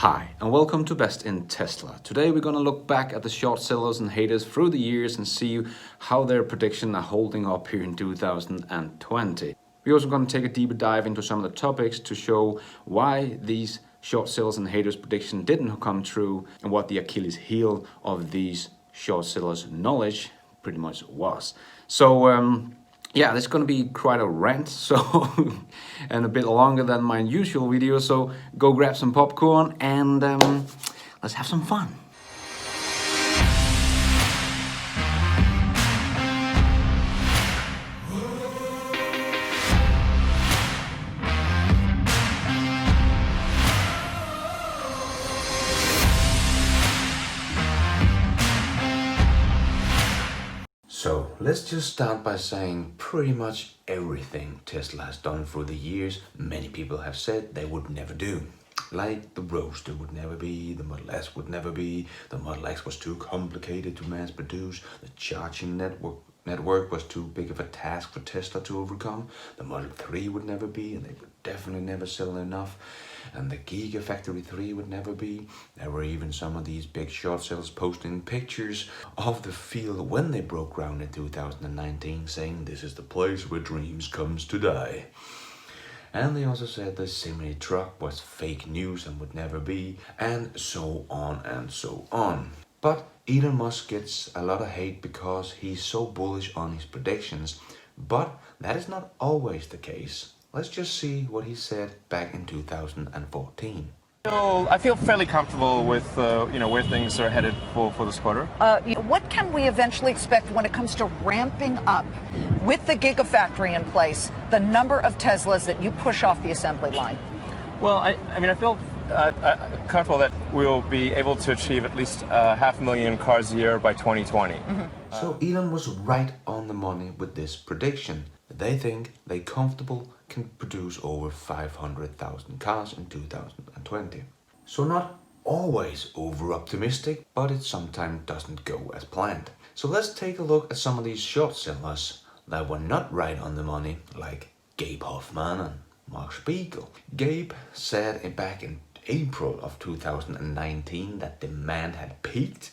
Hi, and welcome to Best in Tesla. Today we're going to look back at the short sellers and haters through the years and see how their predictions are holding up here in 2020. We're also going to take a deeper dive into some of the topics to show why these short sellers and haters prediction didn't come true and what the Achilles heel of these short sellers knowledge pretty much was. So yeah, this is going to be quite a rant, and a bit longer than my usual video, so go grab some popcorn and let's have some fun. So let's just start by saying pretty much everything Tesla has done through the years, many people have said they would never do. Like the Roadster would never be, the Model S would never be, the Model X was too complicated to mass produce, the charging network was too big of a task for Tesla to overcome, the Model 3 would never be, and they would definitely never sell enough, and the Gigafactory 3 would never be. There were even some of these big short sellers posting pictures of the field when they broke ground in 2019, saying this is the place where dreams comes to die. And they also said the semi truck was fake news and would never be, and so on and so on. But Elon Musk gets a lot of hate because he's so bullish on his predictions, but that is not always the case. Let's just see what he said back in 2014. I feel fairly comfortable with where things are headed for this quarter. What can we eventually expect when it comes to ramping up with the Gigafactory in place, the number of Teslas that you push off the assembly line? Well, I feel comfortable that we'll be able to achieve at least 500,000 cars a year by 2020. So Elon was right on the money with this prediction. They think they comfortable can produce over 500,000 cars in 2020. So not always over optimistic, but it sometimes doesn't go as planned. So let's take a look at some of these short sellers that were not right on the money, like Gabe Hoffman and Mark Spiegel. Gabe said back in April of 2019 that demand had peaked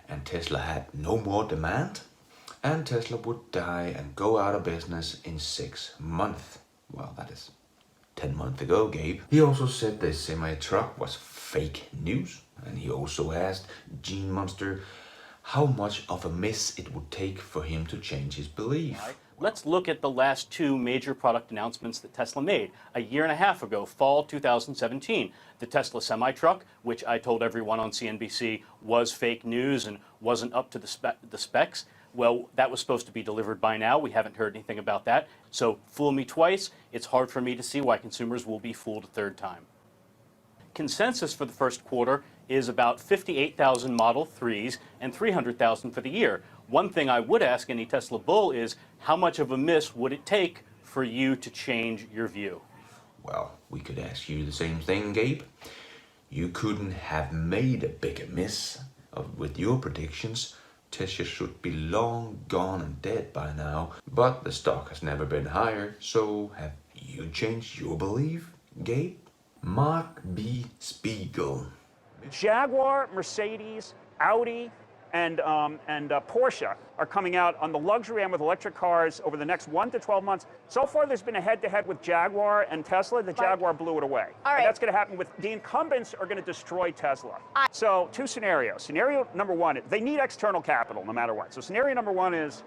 and Tesla had no more demand, and Tesla would die and go out of business in 6 months. Well, that is 10 months ago, Gabe. He also said the semi-truck was fake news, and he also asked Gene Munster how much of a miss it would take for him to change his belief. Let's look at the last two major product announcements that Tesla made. A year and a half ago, fall 2017, the Tesla semi-truck, which I told everyone on CNBC was fake news and wasn't up to the specs. Well, that was supposed to be delivered by now. We haven't heard anything about that. So fool me twice. It's hard for me to see why consumers will be fooled a third time. Consensus for the first quarter is about 58,000 Model 3s and 300,000 for the year. One thing I would ask any Tesla bull is, how much of a miss would it take for you to change your view? Well, we could ask you the same thing, Gabe. You couldn't have made a bigger miss with your predictions. Tesla should be long gone and dead by now, but the stock has never been higher, so have you changed your belief, Gabe? Mark B. Spiegel. Jaguar, Mercedes, Audi, and Porsche are coming out on the luxury end with electric cars over the next 1 to 12 months. So far, there's been a head-to-head with Jaguar and Tesla. The Jaguar blew it away. All right. And that's going to happen with the incumbents are going to destroy Tesla. So two scenarios. Scenario number one, they need external capital no matter what. So scenario number one is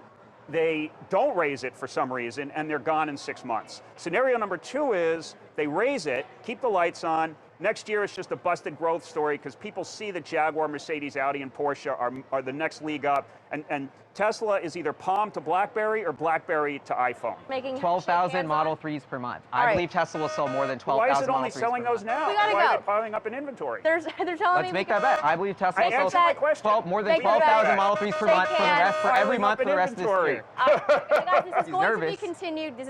they don't raise it for some reason and they're gone in 6 months. Scenario number two is they raise it, keep the lights on. Next year, it's just a busted growth story because people see that Jaguar, Mercedes, Audi, and Porsche are the next league up. And Tesla is either Palm to BlackBerry or BlackBerry to iPhone. Making 12,000 Model 3s per month. I believe Tesla will sell more than 12,000 Why is it Model only 3s selling per those month. now? We gotta Why are go. they piling up in inventory? they're telling me Let's make that bet. I believe Tesla I will answered sell my question. more than Make that 12,000 bet. Model 3s per Shake month hands. for every Piling month up for in the rest of this inventory. year. Guys, this is He's going to be nervous. continued. This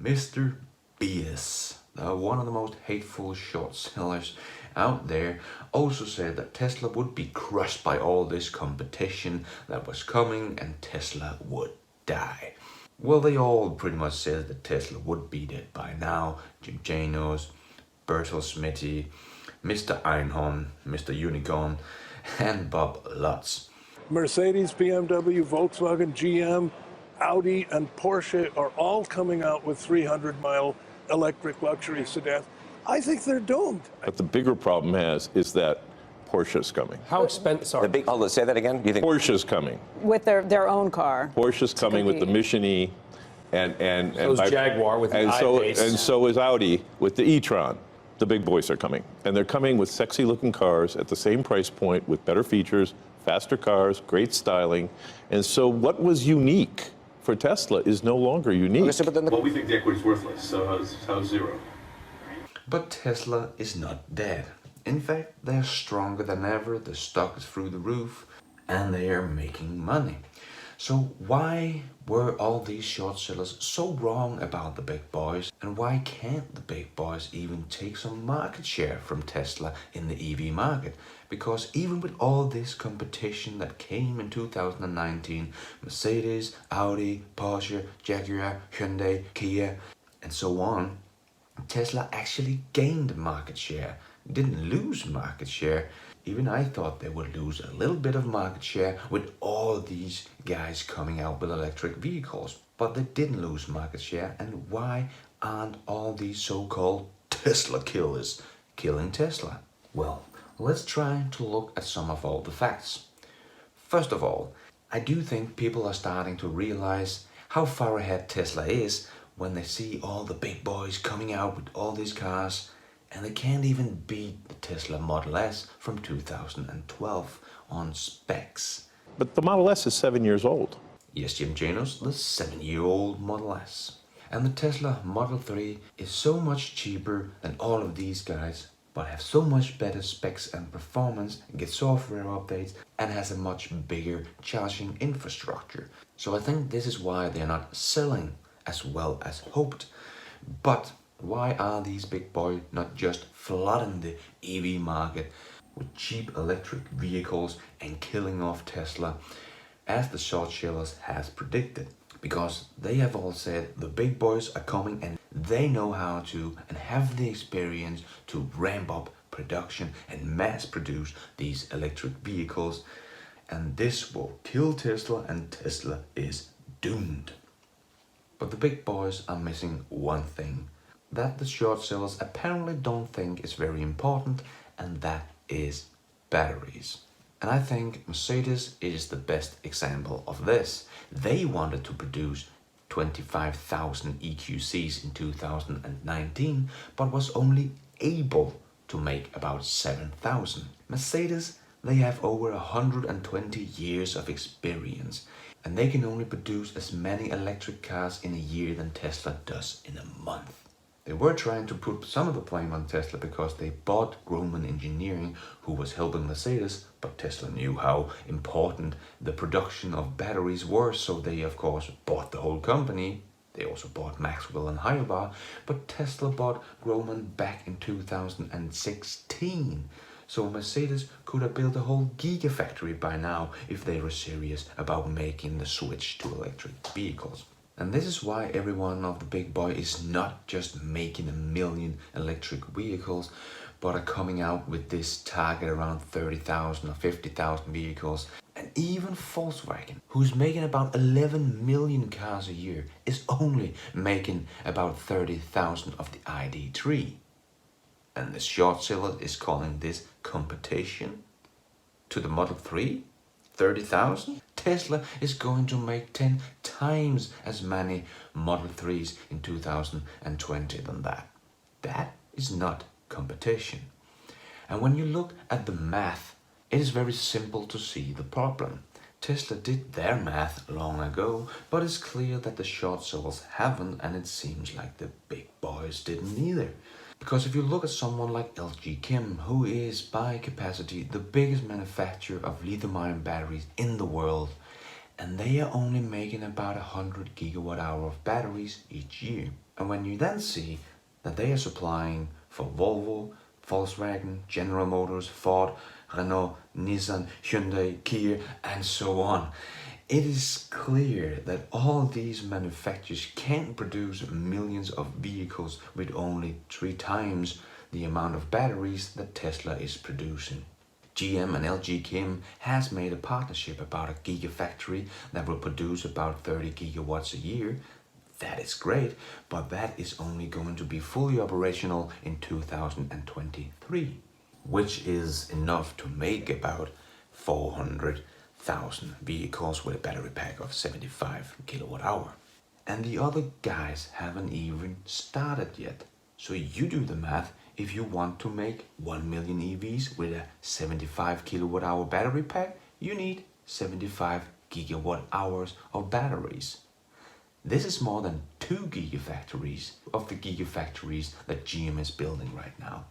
Mr. BS, one of the most hateful short sellers out there, also said that Tesla would be crushed by all this competition that was coming and Tesla would die. Well, they all pretty much said that Tesla would be dead by now. Jim Janos, Bertel Smithy, Mr. Einhorn, Mr. Unicorn, and Bob Lutz. Mercedes, BMW, Volkswagen, GM, Audi, and Porsche are all coming out with 300-mile electric luxury sedans. I think they're doomed. But the bigger problem is that Porsche's coming. How expensive? Sorry. Hold on, say that again. Do you think Porsche's coming? With their own car. Porsche's coming with the Mission E, and So is Jaguar with the I-Pace. And so is Audi with the e-tron. The big boys are coming, and they're coming with sexy-looking cars at the same price point with better features, faster cars, great styling, and so what was unique for Tesla is no longer unique. Well, we think the equity's worthless, so how's zero? But Tesla is not dead. In fact, they're stronger than ever, the stock is through the roof, and they are making money. So why were all these short sellers so wrong about the big boys? And why can't the big boys even take some market share from Tesla in the EV market? Because even with all this competition that came in 2019, Mercedes, Audi, Porsche, Jaguar, Hyundai, Kia, and so on, Tesla actually gained market share, didn't lose market share. Even I thought they would lose a little bit of market share with all these guys coming out with electric vehicles. But they didn't lose market share. And why aren't all these so-called Tesla killers killing Tesla? Well, let's try to look at some of all the facts. First of all, I do think people are starting to realize how far ahead Tesla is when they see all the big boys coming out with all these cars, and they can't even beat the Tesla Model S from 2012 on specs. But the Model S is 7 years old. Yes, Jim Janos, the 7-year-old Model S. And the Tesla Model 3 is so much cheaper than all of these guys, but have so much better specs and performance, get software updates, and has a much bigger charging infrastructure. So I think this is why they're not selling as well as hoped. But why are these big boys not just flooding the EV market with cheap electric vehicles and killing off Tesla, as the short sellers has predicted? Because they have all said the big boys are coming and they know how to and have the experience to ramp up production and mass produce these electric vehicles, and this will kill Tesla, and Tesla is doomed. But the big boys are missing one thing that the short sellers apparently don't think is very important, and that is batteries. And I think Mercedes is the best example of this. They wanted to produce 25,000 EQCs in 2019, but was only able to make about 7,000. Mercedes, they have over 120 years of experience, and they can only produce as many electric cars in a year than Tesla does in a month. They were trying to put some of the blame on Tesla because they bought Grohmann Engineering, who was helping Mercedes, but Tesla knew how important the production of batteries were, so they of course bought the whole company. They also bought Maxwell and Hyobar, but Tesla bought Grohmann back in 2016. So Mercedes could have built a whole gigafactory by now if they were serious about making the switch to electric vehicles. And this is why every one of the big boys is not just making 1 million electric vehicles, but are coming out with this target around 30,000 or 50,000 vehicles. And even Volkswagen, who's making about 11 million cars a year, is only making about 30,000 of the ID3. And the short seller is calling this competition to the Model 3? 30,000? Tesla is going to make 10 times as many Model 3s in 2020 than that. That is not competition. And when you look at the math, it is very simple to see the problem. Tesla did their math long ago, but it's clear that the short sellers haven't, and it seems like the big boys didn't either. Because if you look at someone like LG Chem, who is by capacity the biggest manufacturer of lithium-ion batteries in the world, and they are only making about 100 gigawatt-hour of batteries each year. And when you then see that they are supplying for Volvo, Volkswagen, General Motors, Ford, Renault, Nissan, Hyundai, Kia, and so on, It is clear that all these manufacturers can't produce millions of vehicles with only 3 times the amount of batteries that Tesla is producing. GM and LG Chem has made a partnership about a gigafactory that will produce about 30 gigawatts a year. That is great, but that is only going to be fully operational in 2023, which is enough to make about 400,000 vehicles with a battery pack of 75 kilowatt hour. And the other guys haven't even started yet. So you do the math. If you want to make 1 million EVs with a 75 kilowatt hour battery pack, you need 75 gigawatt hours of batteries. This is more than 2 gigafactories of the gigafactories that GM is building right now.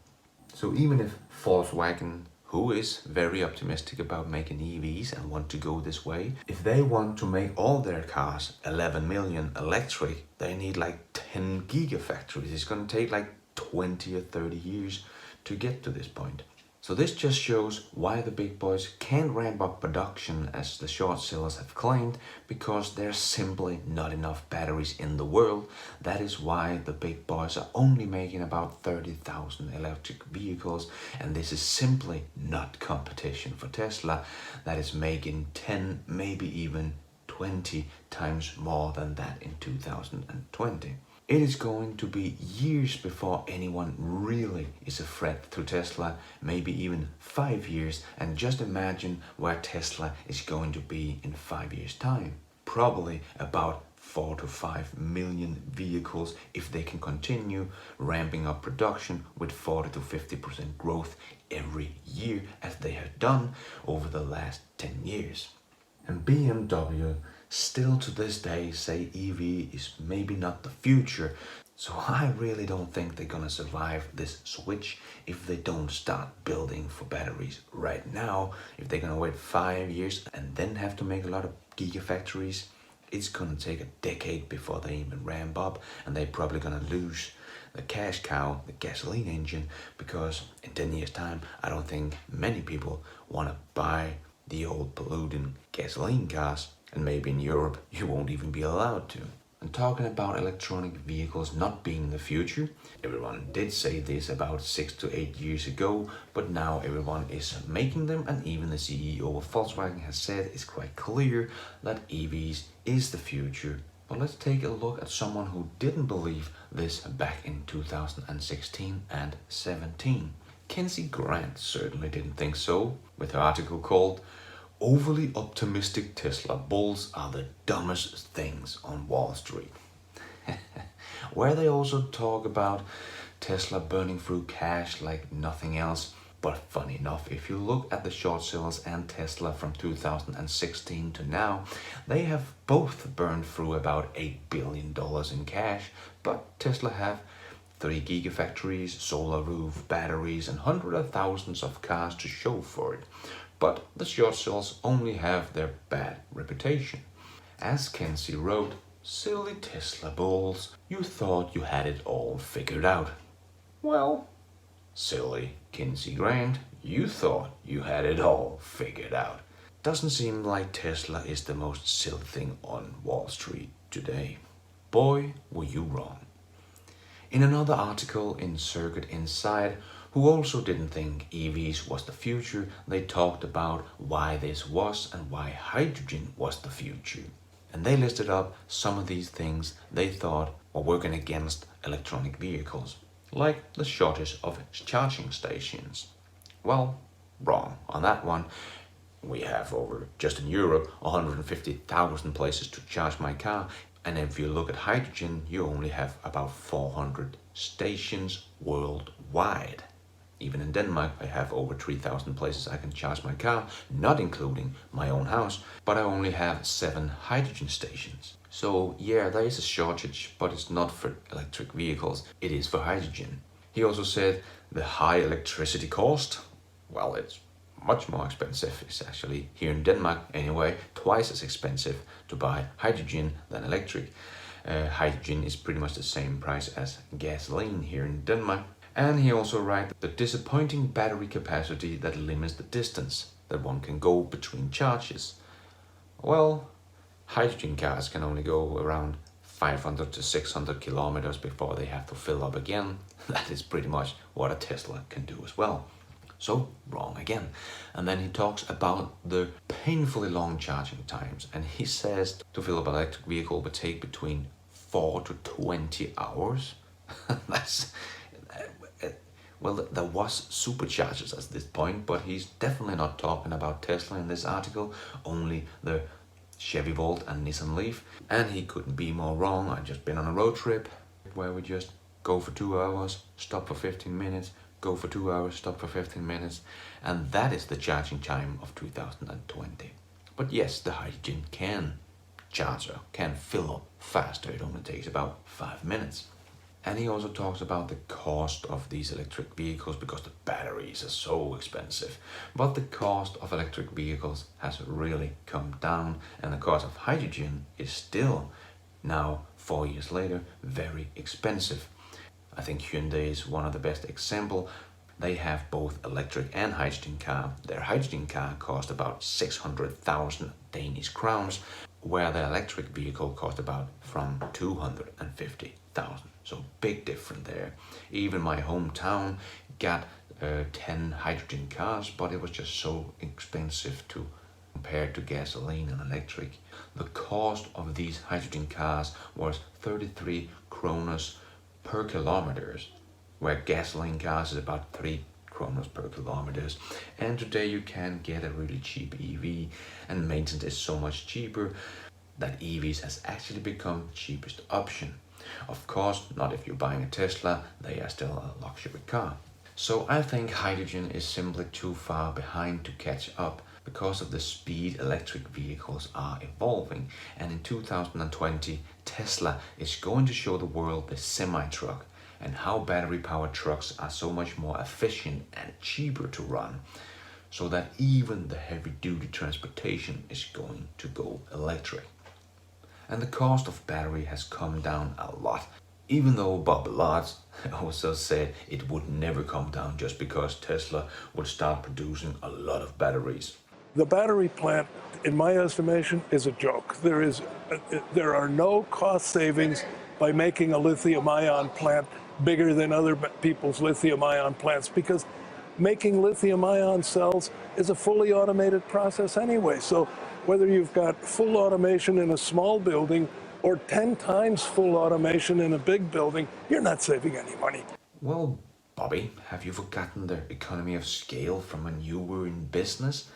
So even if Volkswagen, who is very optimistic about making EVs and want to go this way, if they want to make all their cars 11 million electric, they need like 10 gigafactories. It's going to take like 20 or 30 years to get to this point. So this just shows why the big boys can't ramp up production as the short sellers have claimed, because there's simply not enough batteries in the world. That is why the big boys are only making about 30,000 electric vehicles, and this is simply not competition for Tesla that is making 10, maybe even 20 times more than that in 2020. It is going to be years before anyone really is a threat to Tesla, maybe even 5 years, and just imagine where Tesla is going to be in 5 years' time. Probably about 4 to 5 million vehicles if they can continue ramping up production with 40 to 50% growth every year as they have done over the last 10 years. And BMW still to this day say EV is maybe not the future, so I really don't think they're gonna survive this switch if they don't start building for batteries right now. If they're gonna wait 5 years and then have to make a lot of gigafactories, it's gonna take a decade before they even ramp up, and they're probably gonna lose the cash cow, the gasoline engine, because in 10 years time I don't think many people want to buy the old polluting gasoline cars, and maybe in Europe you won't even be allowed to. And talking about electronic vehicles not being the future, everyone did say this about 6 to 8 years ago, but now everyone is making them, and even the CEO of Volkswagen has said it's quite clear that EVs is the future. But let's take a look at someone who didn't believe this back in 2016 and 17. Kelsey Grant certainly didn't think so, with her article called "Overly Optimistic Tesla Bulls Are the Dumbest Things on Wall Street," where they also talk about Tesla burning through cash like nothing else. But funny enough, if you look at the short sellers and Tesla from 2016 to now, they have both burned through about $8 billion in cash, but Tesla have 3 gigafactories, solar roof, batteries, and hundreds of thousands of cars to show for it. But the short sellers only have their bad reputation. As Kelsey wrote, "Silly Tesla bulls, you thought you had it all figured out." Well, silly Kelsey Grant, you thought you had it all figured out. Doesn't seem like Tesla is the most silly thing on Wall Street today. Boy, were you wrong. In another article in Circuit Inside, who also didn't think EVs was the future, they talked about why this was and why hydrogen was the future. And they listed up some of these things they thought were working against electronic vehicles, like the shortage of charging stations. Well, wrong on that one. We have over, just in Europe, 150,000 places to charge my car. And if you look at hydrogen, you only have about 400 stations worldwide. Even in Denmark, I have over 3,000 places I can charge my car, not including my own house, but I only have 7 hydrogen stations. So yeah, there is a shortage, but it's not for electric vehicles, it is for hydrogen. He also said the high electricity cost, well, it's much more expensive. It's actually, here in Denmark anyway, twice as expensive to buy hydrogen than electric. Hydrogen is pretty much the same price as gasoline here in Denmark. And he also writes the disappointing battery capacity that limits the distance that one can go between charges. Well, hydrogen cars can only go around 500 to 600 kilometers before they have to fill up again. That is pretty much what a Tesla can do as well. So, wrong again. And then he talks about the painfully long charging times, and he says to fill up an electric vehicle would take between 4 to 20 hours. That's well, there was superchargers at this point, but he's definitely not talking about Tesla in this article, only the Chevy Volt and Nissan Leaf. And he couldn't be more wrong. I've just been on a road trip where we just go for 2 hours, stop for 15 minutes, go for 2 hours, stop for 15 minutes, and that is the charging time of 2020. But yes, the hydrogen charger can fill up faster. It only takes about 5 minutes. And he also talks about the cost of these electric vehicles because the batteries are so expensive. But the cost of electric vehicles has really come down, and the cost of hydrogen is still now, 4 years later, very expensive. I think Hyundai is one of the best example. They have both electric and hydrogen car. Their hydrogen car cost about 600,000 Danish crowns, where the electric vehicle cost about from 250,000. So big difference there. Even my hometown got 10 hydrogen cars, but it was just so expensive to compare to gasoline and electric. The cost of these hydrogen cars was 33 kronas per kilometers, where gasoline cars is about 3 kronas per kilometers. And today you can get a really cheap EV, and maintenance is so much cheaper that EVs has actually become the cheapest option. Of course, not if you're buying a Tesla, they are still a luxury car. So I think hydrogen is simply too far behind to catch up because of the speed electric vehicles are evolving. And in 2020, Tesla is going to show the world the semi-truck and how battery-powered trucks are so much more efficient and cheaper to run, so that even the heavy-duty transportation is going to go electric. And the cost of battery has come down a lot, even though Bob Lutz also said it would never come down just because Tesla would start producing a lot of batteries. The battery plant, in my estimation, is a joke. There are no cost savings by making a lithium-ion plant bigger than other people's lithium-ion plants, because making lithium-ion cells is a fully automated process anyway. So whether you've got full automation in a small building or 10 times full automation in a big building, you're not saving any money. Well, Bobby, have you forgotten the economy of scale from when you were in business?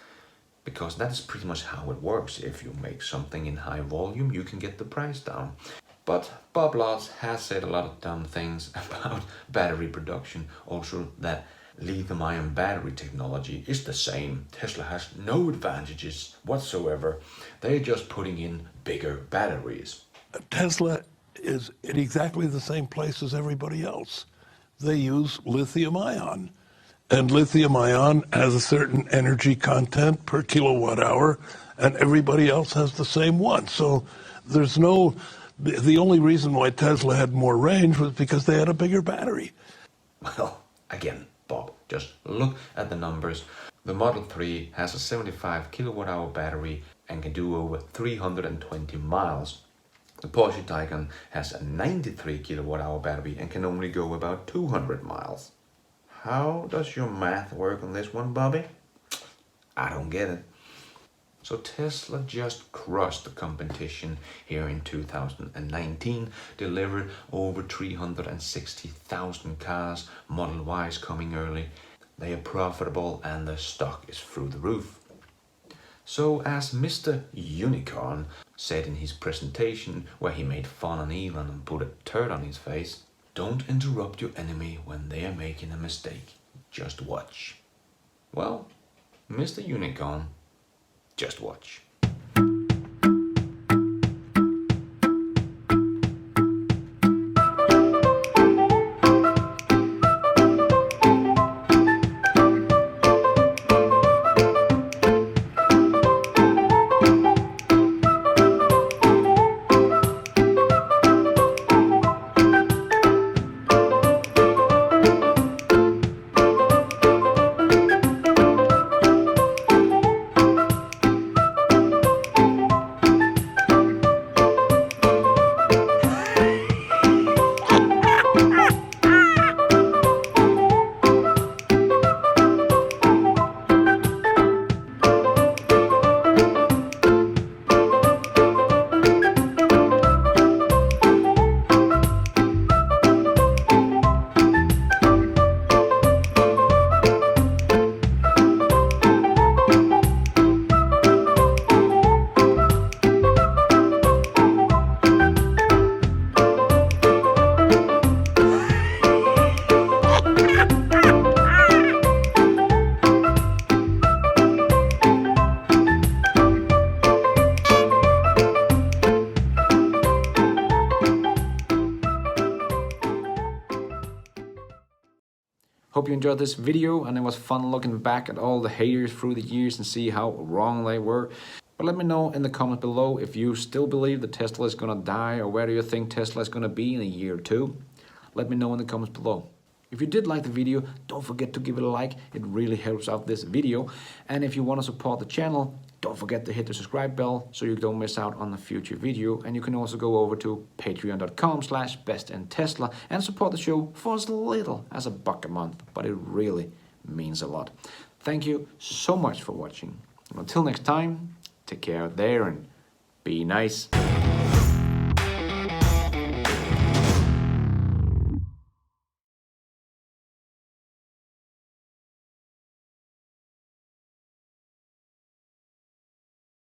Because that's pretty much how it works. If you make something in high volume, you can get the price down. But Bob Lutz has said a lot of dumb things about battery production, also that lithium-ion battery technology is the same. Tesla has no advantages whatsoever. They're just putting in bigger batteries. Tesla is in exactly the same place as everybody else. They use lithium-ion. And lithium-ion has a certain energy content per kilowatt hour, and everybody else has the same one. So there's no... The only reason why Tesla had more range was because they had a bigger battery. Well, again, Bob, just look at the numbers. The Model 3 has a 75 kilowatt hour battery and can do over 320 miles. The Porsche Taycan has a 93 kilowatt hour battery and can only go about 200 miles. How does your math work on this one, Bobby? I don't get it. So Tesla just crushed the competition here in 2019, delivered over 360,000 cars, Model Ys coming early. They are profitable and their stock is through the roof. So as Mr. Unicorn said in his presentation, where he made fun on Elon and put a turd on his face, don't interrupt your enemy when they are making a mistake. Just watch. Well, Mr. Unicorn, just watch. Hope you enjoyed this video, and it was fun looking back at all the haters through the years and see how wrong they were. But let me know in the comments below if you still believe that Tesla is gonna die, or where do you think Tesla is gonna be in a year or two. Let me know in the comments below. If you did like the video, don't forget to give it a like. It really helps out this video. And if you want to support the channel, don't forget to hit the subscribe bell so you don't miss out on a future video. And you can also go over to patreon.com/BestInTESLA and support the show for as little as $1 a month. But it really means a lot. Thank you so much for watching. And until next time, take care out there and be nice.